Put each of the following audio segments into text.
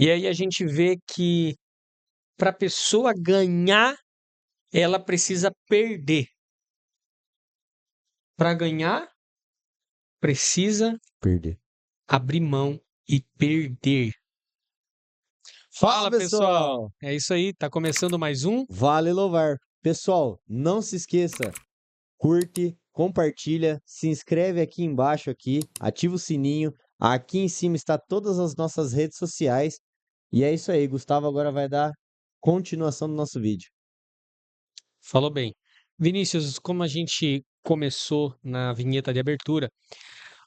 E aí a gente vê que para a pessoa ganhar, ela precisa perder. Para ganhar, precisa Perder. abrir mão e perder. Fala, pessoal! Pessoal! É isso aí, tá começando mais um. Vale louvar. Pessoal, não se esqueça, curte, compartilha, se inscreve aqui embaixo ativa o sininho. Aqui em cima está todas as nossas redes sociais. E é isso aí, Gustavo agora vai dar continuação do nosso vídeo. Falou bem. Vinícius, como a gente começou na vinheta de abertura,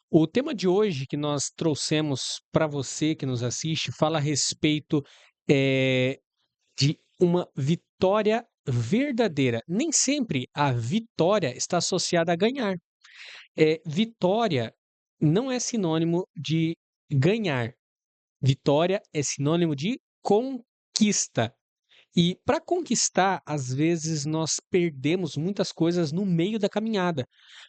o tema de hoje que nós trouxemos para você que nos assiste fala a respeito de uma vitória verdadeira. Nem sempre a vitória está associada a ganhar. Vitória não é sinônimo de ganhar. Vitória é sinônimo de conquista. E para conquistar, às vezes nós perdemos muitas coisas no meio da caminhada.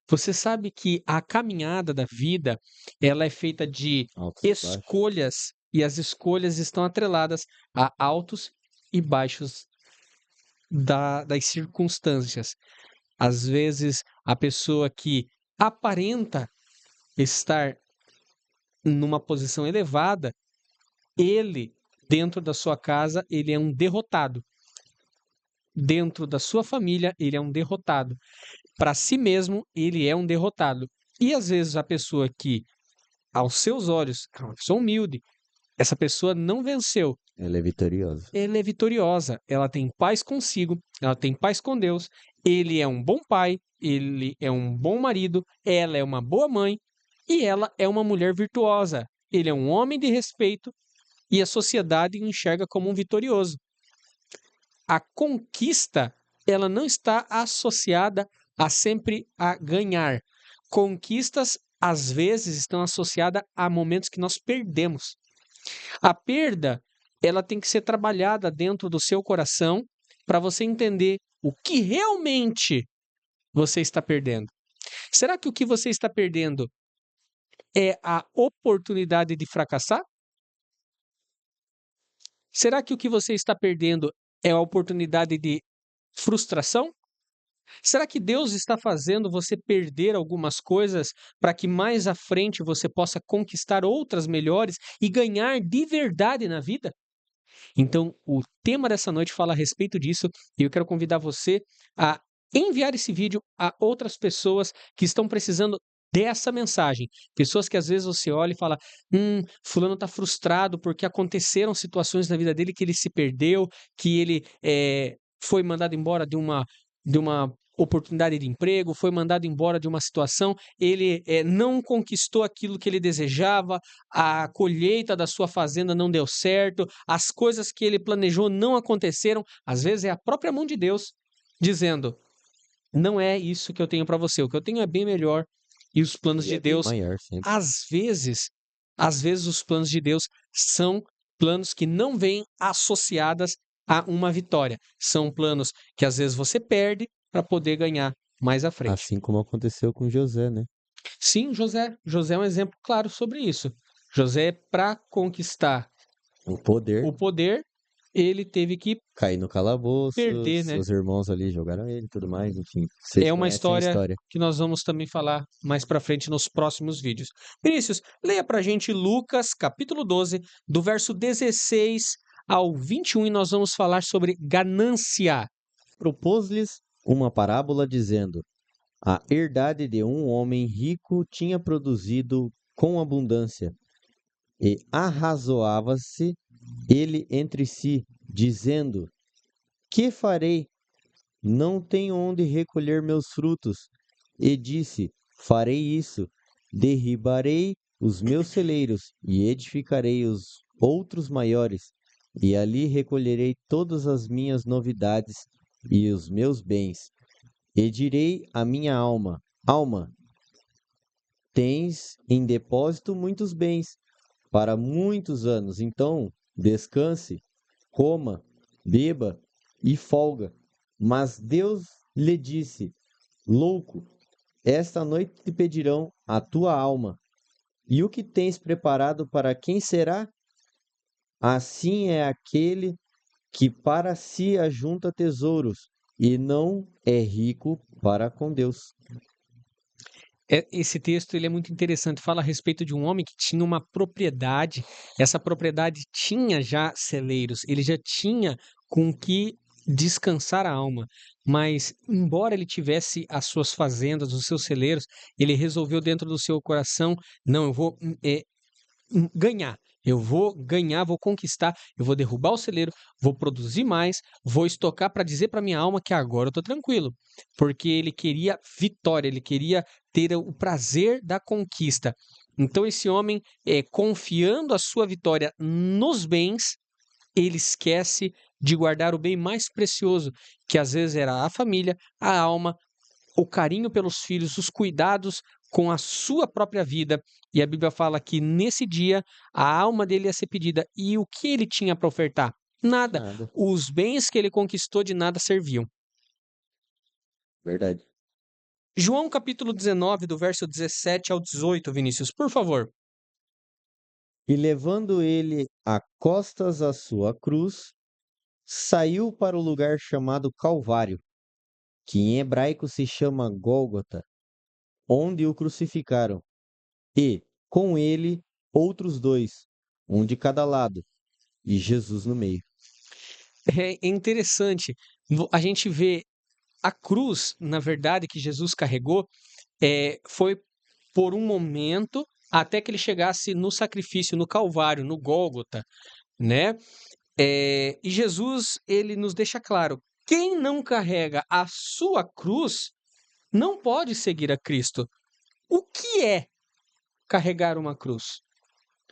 Você sabe que a caminhada da vida, ela é feita de Altos e baixos. escolhas e as escolhas estão atreladas a altos e baixos das circunstâncias. Às vezes, a pessoa que aparenta estar numa posição elevada, ele, dentro da sua casa, ele é um derrotado. Dentro da sua família, ele é um derrotado. Para si mesmo, ele é um derrotado. E às vezes a pessoa que, aos seus olhos, é uma pessoa humilde, essa pessoa não venceu. Ela é vitoriosa. Ela é vitoriosa, ela tem paz consigo, ela tem paz com Deus, ele é um bom pai, ele é um bom marido, ela é uma boa mãe e ela é uma mulher virtuosa. Ele é um homem de respeito e a sociedade o enxerga como um vitorioso. A conquista, ela não está associada a sempre a ganhar. Conquistas, às vezes, estão associadas a momentos que nós perdemos. A perda, ela tem que ser trabalhada dentro do seu coração para você entender o que realmente você está perdendo. Será que o que você está perdendo é a oportunidade de fracassar? Será que o que você está perdendo é a oportunidade de frustração? Será que Deus está fazendo você perder algumas coisas para que mais à frente você possa conquistar outras melhores e ganhar de verdade na vida? Então, o tema dessa noite fala a respeito disso e eu quero convidar você a enviar esse vídeo a outras pessoas que estão precisando dessa mensagem. Pessoas que às vezes você olha e fala: fulano está frustrado porque aconteceram situações na vida dele que ele se perdeu, que ele foi mandado embora de uma oportunidade de emprego, foi mandado embora de uma situação, ele não conquistou aquilo que ele desejava, a colheita da sua fazenda não deu certo, as coisas que ele planejou não aconteceram. Às vezes é a própria mão de Deus dizendo: não é isso que eu tenho para você, o que eu tenho é bem melhor. E os planos E de é bem Deus, maior sempre. às vezes os planos de Deus são planos que não vêm associadas a uma vitória. São planos que às vezes você perde para poder ganhar mais à frente. Assim como aconteceu com José, né? Sim, José é um exemplo claro sobre isso. José, para conquistar O poder o poder, ele teve que cair no calabouço, perder, né? seus irmãos ali jogaram ele e tudo mais, enfim. Vocês É uma conhecem a história história. que nós vamos também falar mais para frente nos próximos vídeos. Vinícius, leia para a gente Lucas, capítulo 12, do verso 16 ao 21, e nós vamos falar sobre ganância. Propôs-lhes uma parábola dizendo: a herdade de um homem rico tinha produzido com abundância, e arrazoava-se ele entre si, dizendo: que farei? Não tenho onde recolher meus frutos. E disse: farei isso: derribarei os meus celeiros e edificarei os outros maiores, e ali recolherei todas as minhas novidades e os meus bens. E direi à minha alma: alma, tens em depósito muitos bens para muitos anos, então descanse, coma, beba e folga. Mas Deus lhe disse: louco, esta noite te pedirão a tua alma, e o que tens preparado para quem será? assim é aquele que para si ajunta tesouros e não é rico para com Deus. Esse texto ele é muito interessante, fala a respeito de um homem que tinha uma propriedade, essa propriedade tinha já celeiros, ele já tinha com que descansar a alma, mas embora ele tivesse as suas fazendas, os seus celeiros, ele resolveu dentro do seu coração, não, eu vou ganhar. Eu vou ganhar, vou conquistar, eu vou derrubar o celeiro, vou produzir mais, vou estocar para dizer para minha alma que agora eu estou tranquilo. Porque ele queria vitória, ele queria ter o prazer da conquista. Então, esse homem, confiando a sua vitória nos bens, ele esquece de guardar o bem mais precioso, que às vezes era a família, a alma, o carinho pelos filhos, os cuidados com a sua própria vida. E a Bíblia fala que nesse dia a alma dele ia ser pedida. E o que ele tinha para ofertar? Nada. Nada. Os bens que ele conquistou de nada serviam. Verdade. João capítulo 19, do verso 17 ao 18, Vinícius, por favor. E levando ele a costas a sua cruz, saiu para o lugar chamado Calvário, que em hebraico se chama Gólgota, onde o crucificaram, e, com ele, outros dois, um de cada lado, e Jesus no meio. É interessante. A gente vê a cruz, na verdade, que Jesus carregou, foi por um momento até que ele chegasse no sacrifício, no Calvário, no Gólgota, né? E Jesus, ele nos deixa claro, quem não carrega a sua cruz não pode seguir a Cristo. O que é carregar uma cruz?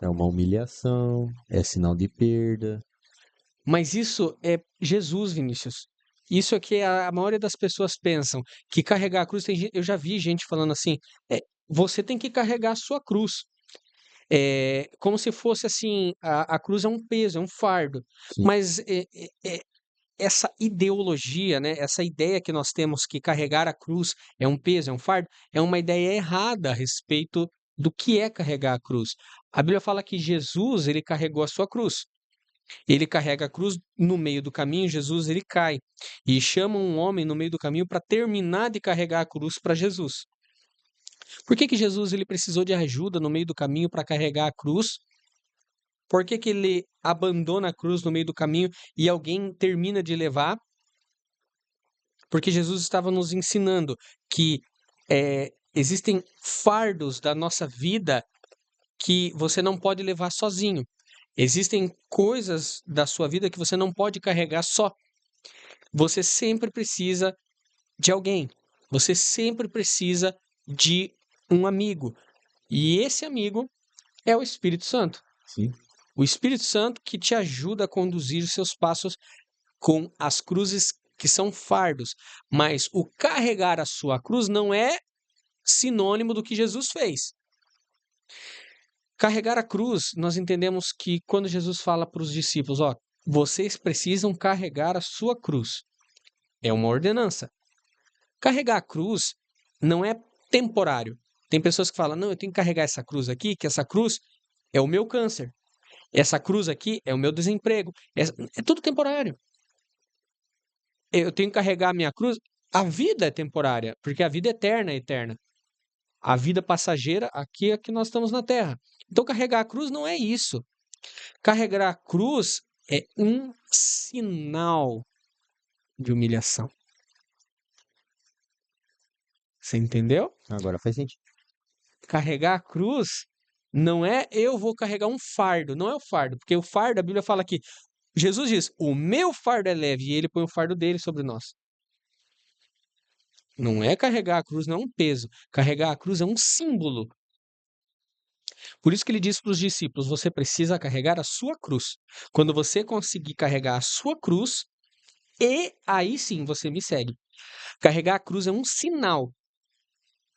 É uma humilhação, é sinal de perda. Mas isso é Jesus, Vinícius. Isso é que a maioria das pessoas pensam, que carregar a cruz, eu já vi gente falando assim, você tem que carregar a sua cruz. Como se fosse assim, a cruz é um peso, é um fardo. Sim. Mas essa ideologia, né, essa ideia que nós temos que carregar a cruz é um peso, é um fardo, é uma ideia errada a respeito do que é carregar a cruz. A Bíblia fala que Jesus, ele carregou a sua cruz. Ele carrega a cruz no meio do caminho, Jesus ele cai e chama um homem no meio do caminho para terminar de carregar a cruz para Jesus. Por que Jesus ele precisou de ajuda no meio do caminho para carregar a cruz? Por que ele abandona a cruz no meio do caminho e alguém termina de levar? Porque Jesus estava nos ensinando que existem fardos da nossa vida que você não pode levar sozinho. Existem coisas da sua vida que você não pode carregar só. Você sempre precisa de alguém. Você sempre precisa de um amigo. E esse amigo é o Espírito Santo. Sim. O Espírito Santo que te ajuda a conduzir os seus passos com as cruzes que são fardos. Mas o carregar a sua cruz não é sinônimo do que Jesus fez. Carregar a cruz, nós entendemos que quando Jesus fala para os discípulos, ó, vocês precisam carregar a sua cruz. É uma ordenança. Carregar a cruz não é temporário. Tem pessoas que falam, não, eu tenho que carregar essa cruz aqui, que essa cruz é o meu câncer. Essa cruz aqui é o meu desemprego. É tudo temporário. Eu tenho que carregar a minha cruz. A vida é temporária, porque a vida eterna é eterna. A vida passageira aqui é que nós estamos na Terra. Então, carregar a cruz não é isso. Carregar a cruz é um sinal de humilhação. Você entendeu? Agora faz sentido. Carregar a cruz não é eu vou carregar um fardo, não é o fardo, porque o fardo, a Bíblia fala que Jesus diz: o meu fardo é leve, e ele põe o fardo dele sobre nós. Não é carregar a cruz, não é um peso. Carregar a cruz é um símbolo. Por isso que ele diz para os discípulos: você precisa carregar a sua cruz. Quando você conseguir carregar a sua cruz, e aí sim você me segue. Carregar a cruz é um sinal.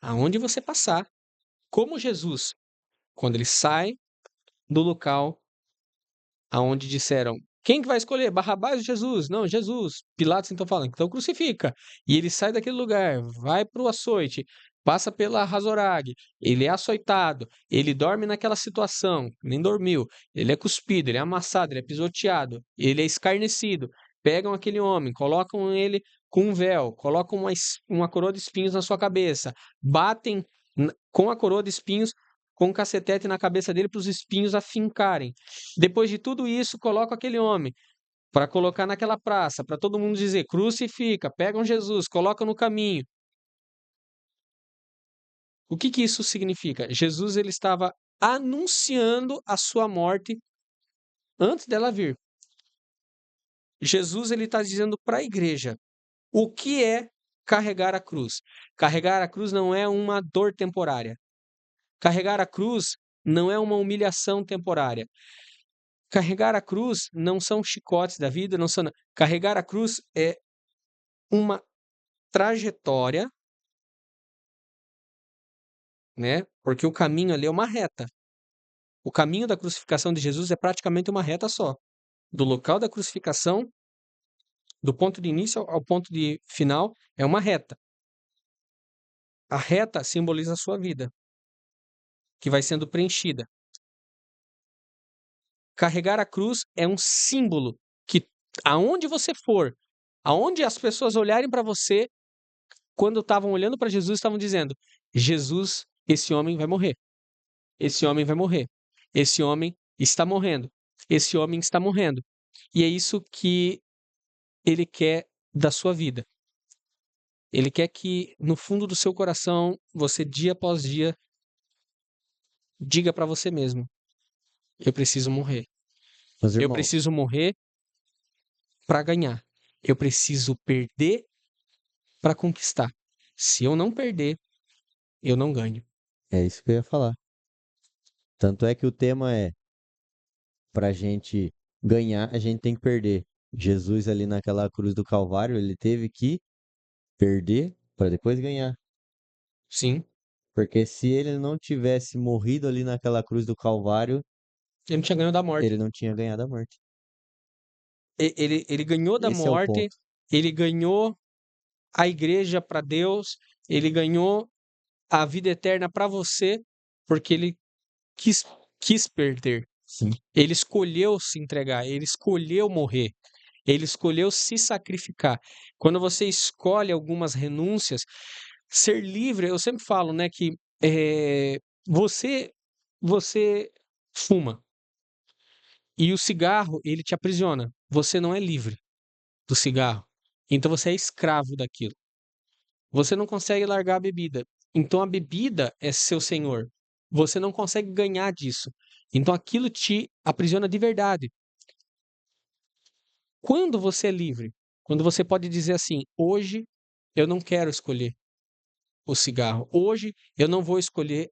Aonde você passar, como Jesus, quando ele sai do local aonde disseram: quem que vai escolher? Barrabás ou Jesus? Não, Jesus. Pilatos então falando, então crucifica. E ele sai daquele lugar, vai para o açoite. passa pela Razorag, ele é açoitado, ele dorme naquela situação, nem dormiu, ele é cuspido, ele é amassado, ele é pisoteado, ele é escarnecido. Pegam aquele homem, colocam ele com um véu, colocam uma coroa de espinhos na sua cabeça, batem com a coroa de espinhos com um cacetete na cabeça dele para os espinhos afincarem. Depois de tudo isso, colocam aquele homem para colocar naquela praça, para todo mundo dizer: crucifica, pegam Jesus, colocam no caminho. O que que isso significa? Jesus ele estava anunciando a sua morte antes dela vir. Jesus ele está dizendo para a igreja o que é carregar a cruz. Carregar a cruz não é uma dor temporária. Carregar a cruz não é uma humilhação temporária. Carregar a cruz não são chicotes da vida, não são. Carregar a cruz é uma trajetória, né? Porque o caminho ali é uma reta. O caminho da crucificação de Jesus é praticamente uma reta só. Do local da crucificação, do ponto de início ao ponto de final, é uma reta. A reta simboliza a sua vida, que vai sendo preenchida. Carregar a cruz é um símbolo que, aonde você for, aonde as pessoas olharem para você, quando estavam olhando para Jesus, estavam dizendo: Jesus, esse homem vai morrer. Esse homem vai morrer. Esse homem está morrendo. Esse homem está morrendo. E é isso que ele quer da sua vida. Ele quer que, no fundo do seu coração, você, dia após dia, diga para você mesmo: eu preciso morrer. Meus Eu irmãos, preciso morrer para ganhar. Eu preciso perder para conquistar. Se eu não perder, eu não ganho. é isso que eu ia falar. Tanto é que o tema é: pra gente ganhar, a gente tem que perder. Jesus ali naquela cruz do Calvário, ele teve que perder para depois ganhar. Sim, Porque se ele não tivesse morrido ali naquela cruz do Calvário, ele não tinha ganho da morte. ele não tinha ganhado a morte. Ele ganhou da Esse é o morte, ponto. ele ganhou a igreja para Deus, ele ganhou a vida eterna para você, porque ele quis, quis perder. Sim. Ele escolheu se entregar, ele escolheu morrer, ele escolheu se sacrificar. Quando você escolhe algumas renúncias, ser livre, eu sempre falo, né, que você fuma e o cigarro ele te aprisiona. Você não é livre do cigarro, então você é escravo daquilo. Você não consegue largar a bebida, então a bebida é seu senhor. Você não consegue ganhar disso, então aquilo te aprisiona de verdade. Quando você é livre, quando você pode dizer assim: hoje eu não quero escolher o cigarro, hoje eu não vou escolher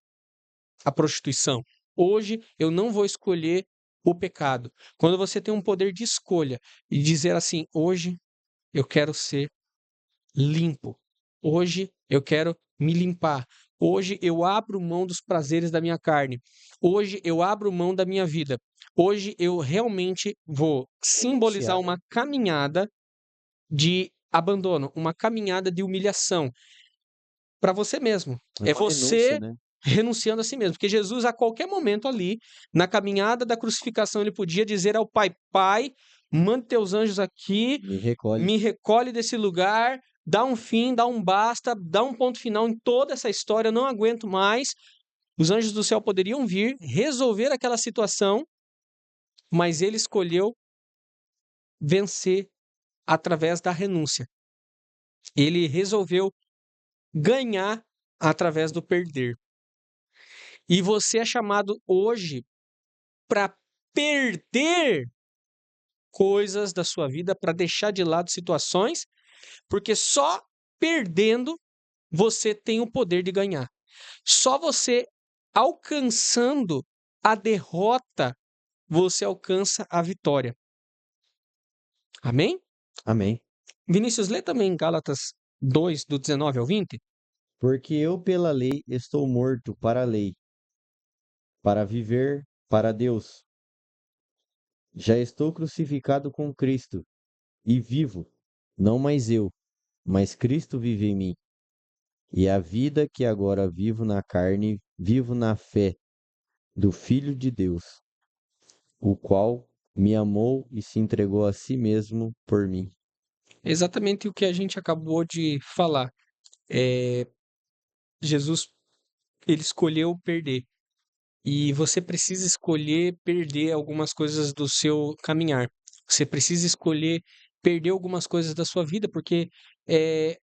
a prostituição, hoje eu não vou escolher o pecado. Quando você tem um poder de escolha e dizer assim: hoje eu quero ser limpo, hoje eu quero me limpar, hoje eu abro mão dos prazeres da minha carne, hoje eu abro mão da minha vida, hoje eu realmente vou simbolizar Renunciar, uma né? caminhada de abandono, uma caminhada de humilhação para você mesmo. É É uma renúncia, você né? renunciando a si mesmo, porque Jesus a qualquer momento ali, na caminhada da crucificação, ele podia dizer ao Pai: Pai, manda teus anjos aqui, Me recolhe. me recolhe desse lugar, dá um fim, dá um basta, dá um ponto final em toda essa história, eu não aguento mais. Os anjos do céu poderiam vir, resolver aquela situação, mas ele escolheu vencer através da renúncia. Ele resolveu ganhar através do perder. E você é chamado hoje para perder coisas da sua vida, para deixar de lado situações, porque só perdendo você tem o poder de ganhar. Só você alcançando a derrota, você alcança a vitória. Amém? Amém. Vinícius, lê também Gálatas 2, do 19 ao 20. Porque eu pela lei estou morto para a lei, para viver para Deus. Já estou crucificado com Cristo e vivo, não mais eu, mas Cristo vive em mim. E a vida que agora vivo na carne, vivo na fé do Filho de Deus, o qual me amou e se entregou a si mesmo por mim. Exatamente o que a gente acabou de falar. É, Jesus, ele escolheu perder. E você precisa escolher perder algumas coisas do seu caminhar. Você precisa escolher perder algumas coisas da sua vida, porque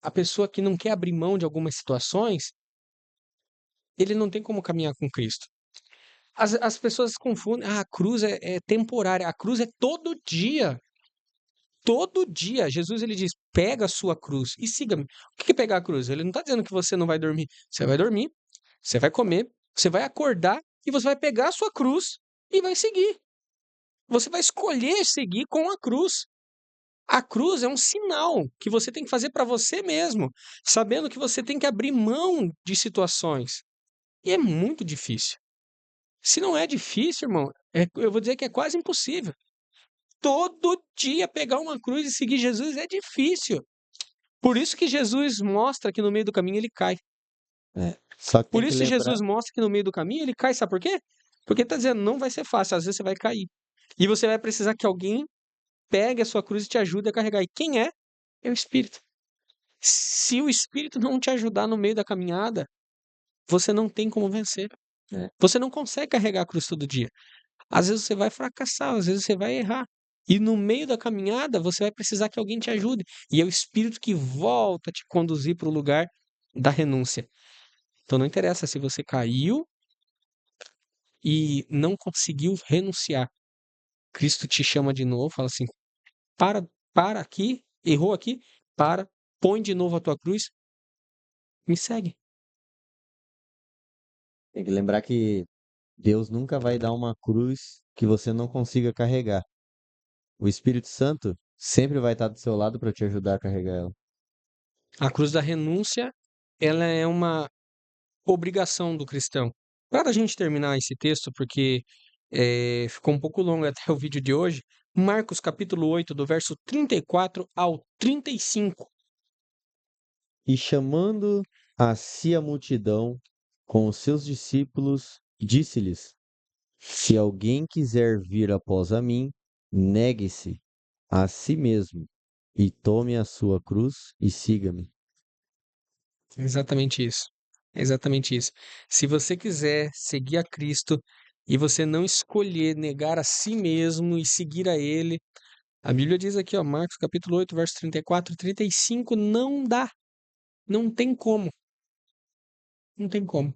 a pessoa que não quer abrir mão de algumas situações, ele não tem como caminhar com Cristo. As pessoas confundem, a cruz é temporária, a cruz é todo dia. Todo dia, Jesus ele diz: pega a sua cruz e siga-me. O que é pegar a cruz? Ele não está dizendo que você não vai dormir. Você vai dormir, você vai comer, você vai acordar e você vai pegar a sua cruz e vai seguir. Você vai escolher seguir com a cruz. A cruz é um sinal que você tem que fazer para você mesmo, sabendo que você tem que abrir mão de situações. E é muito difícil. Se não é difícil, irmão, eu vou dizer que é quase impossível. Todo dia pegar uma cruz e seguir Jesus é difícil. Por isso que Jesus mostra que no meio do caminho ele cai. Só que Por tem que isso que lembrar, Jesus mostra que no meio do caminho ele cai, sabe por quê? Porque ele está dizendo, não vai ser fácil, às vezes você vai cair. E você vai precisar que alguém pegue a sua cruz e te ajude a carregar. E quem é? É o Espírito. Se o Espírito não te ajudar no meio da caminhada, você não tem como vencer. Você não consegue carregar a cruz todo dia. Às vezes você vai fracassar, às vezes você vai errar. E no meio da caminhada, você vai precisar que alguém te ajude. E é o Espírito que volta a te conduzir para o lugar da renúncia. Então não interessa se você caiu e não conseguiu renunciar. Cristo te chama de novo, fala assim: para aqui, errou aqui, põe de novo a tua cruz, me segue. tem que lembrar que Deus nunca vai dar uma cruz que você não consiga carregar. O Espírito Santo sempre vai estar do seu lado para te ajudar a carregar ela. A cruz da renúncia, ela é uma obrigação do cristão. Para a gente terminar esse texto, porque ficou um pouco longo até o vídeo de hoje, Marcos capítulo 8, do verso 34 ao 35. E chamando a si a multidão com os seus discípulos, disse-lhes: Se alguém quiser vir após a mim, negue-se a si mesmo e tome a sua cruz e siga-me. Exatamente isso. Exatamente isso. Se você quiser seguir a Cristo e você não escolher negar a si mesmo e seguir a Ele, a Bíblia diz aqui, ó, Marcos capítulo 8, verso 34 e 35, não dá. Não tem como. Não tem como.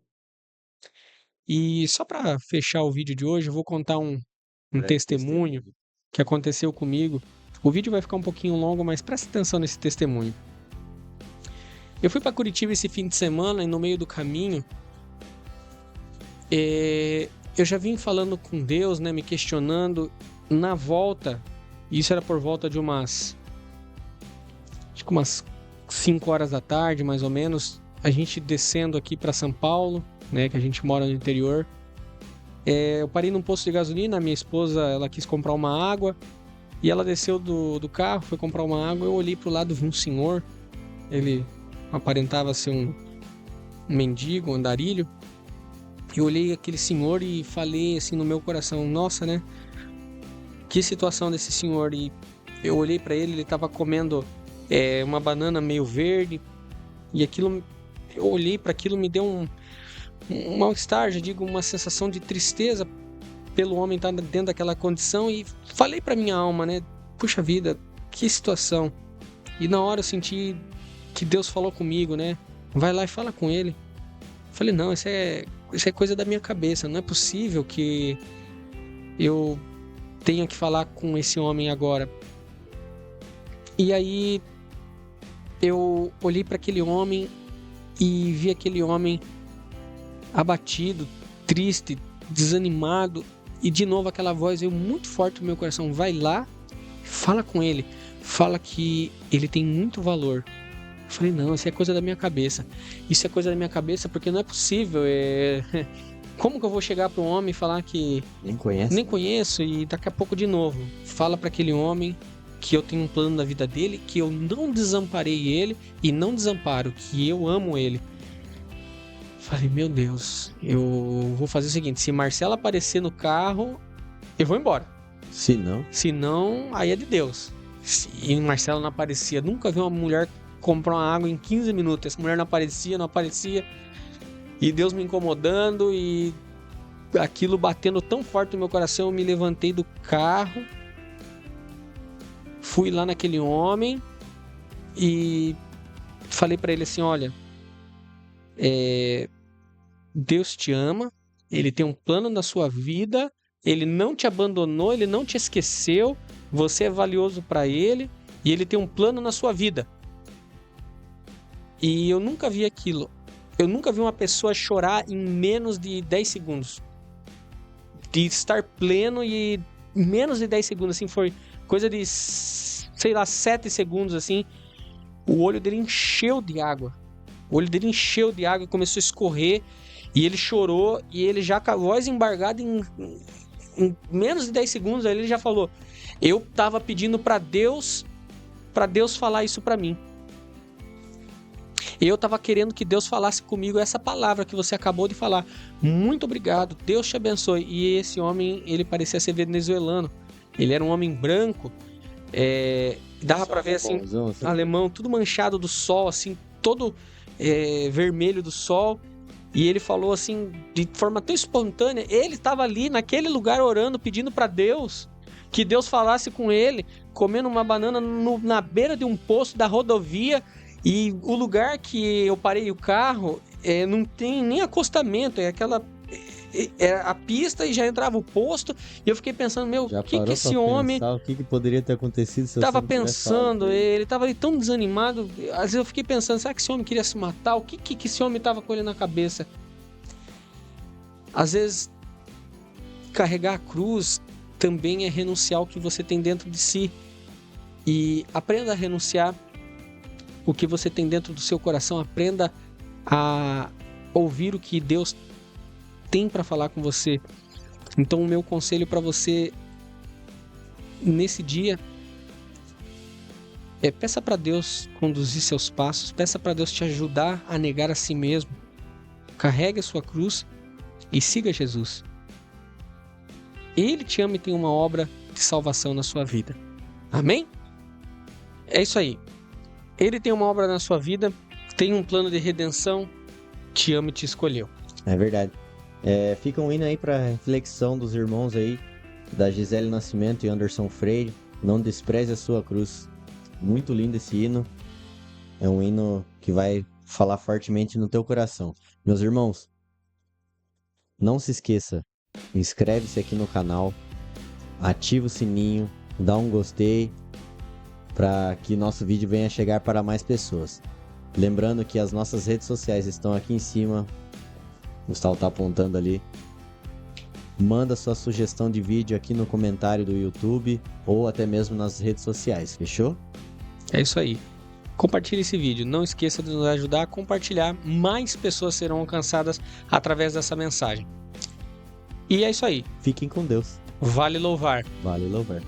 E só para fechar o vídeo de hoje, eu vou contar um testemunho que aconteceu comigo. O vídeo vai ficar um pouquinho longo, mas presta atenção nesse testemunho. Eu fui para Curitiba esse fim de semana e no meio do caminho, eu já vim falando com Deus, né, me questionando. Na volta, isso era por volta de umas 5 horas da tarde, mais ou menos, a gente descendo aqui para São Paulo, né, que a gente mora no interior. Eu parei num posto de gasolina, minha esposa, ela quis comprar uma água e ela desceu do carro, foi comprar uma água. Eu olhei pro lado, vi um senhor, ele aparentava ser um mendigo, um andarilho. Eu olhei aquele senhor e falei assim no meu coração: nossa, né? Que situação desse senhor. E eu olhei para ele, ele estava comendo uma banana meio verde. E aquilo, eu olhei para aquilo, me deu um mal-estar, já digo, uma sensação de tristeza pelo homem estar dentro daquela condição. E falei para minha alma, né? Puxa vida, que situação. E na hora eu senti que Deus falou comigo, né? Vai lá e fala com ele. Falei, não, isso é coisa da minha cabeça. Não é possível que eu tenha que falar com esse homem agora. E aí eu olhei para aquele homem e vi aquele homem abatido, triste, desanimado. E de novo aquela voz veio muito forte no meu coração: vai lá, fala com ele, fala que ele tem muito valor. Eu falei, não, isso é coisa da minha cabeça. Isso é coisa da minha cabeça porque não é possível. Como que eu vou chegar para um homem e falar que Nem conhece? nem conheço e daqui a pouco de novo fala para aquele homem que eu tenho um plano na vida dele, que eu não desamparei ele e não desamparo, que eu amo ele. Falei, meu Deus, eu vou fazer o seguinte, se Marcela aparecer no carro, eu vou embora. Se não, Se não, aí é de Deus. E Marcela não aparecia. Nunca vi uma mulher comprar uma água em 15 minutos. Essa mulher não aparecia. E Deus me incomodando e aquilo batendo tão forte no meu coração, eu me levantei do carro, fui lá naquele homem e falei pra ele assim, olha, Deus te ama, Ele tem um plano na sua vida, Ele não te abandonou, Ele não te esqueceu, você é valioso pra Ele e Ele tem um plano na sua vida. E eu nunca vi aquilo. Eu nunca vi uma pessoa chorar em menos de 10 segundos. De estar pleno e menos de 10 segundos, assim, foi coisa de, sei lá, 7 segundos, assim. O olho dele encheu de água. O olho dele encheu de água e começou a escorrer. E ele chorou e ele já com a voz embargada em menos de 10 segundos, aí ele já falou, eu tava pedindo pra Deus falar isso pra mim. Eu estava querendo que Deus falasse comigo essa palavra que você acabou de falar. Muito obrigado, Deus te abençoe. E esse homem, ele parecia ser venezuelano. Ele era um homem branco. Dava para ver assim, alemão, tudo manchado do sol, assim, todo vermelho do sol. E ele falou assim, de forma tão espontânea. Ele estava ali naquele lugar orando, pedindo para Deus que Deus falasse com ele, comendo uma banana na beira de um posto da rodovia. E o lugar que eu parei o carro não tem nem acostamento, a pista e já entrava o posto. E eu fiquei pensando, o que esse homem... O que poderia ter acontecido se tava pensando, ele tava ali tão desanimado. Às vezes eu fiquei pensando, será que esse homem queria se matar? O que esse homem tava com ele na cabeça? Às vezes, carregar a cruz também é renunciar ao que você tem dentro de si. E aprenda a renunciar o que você tem dentro do seu coração, aprenda a ouvir o que Deus tem para falar com você. Então o meu conselho para você nesse dia peça para Deus conduzir seus passos, peça para Deus te ajudar a negar a si mesmo. Carregue a sua cruz e siga Jesus. Ele te ama e tem uma obra de salvação na sua vida. Amém? É isso aí. Ele tem uma obra na sua vida, tem um plano de redenção, te ama e te escolheu. É verdade. Fica um hino aí para reflexão dos irmãos aí, da Gisele Nascimento e Anderson Freire. Não despreze a sua cruz. Muito lindo esse hino. É um hino que vai falar fortemente no teu coração. Meus irmãos, não se esqueça, inscreve-se aqui no canal, ativa o sininho, dá um gostei, para que nosso vídeo venha chegar para mais pessoas. Lembrando que as nossas redes sociais estão aqui em cima. O Gustavo está apontando ali. Manda sua sugestão de vídeo aqui no comentário do YouTube ou até mesmo nas redes sociais, fechou? É isso aí. Compartilhe esse vídeo. Não esqueça de nos ajudar a compartilhar. Mais pessoas serão alcançadas através dessa mensagem. E é isso aí. Fiquem com Deus. Vale louvar. Vale louvar.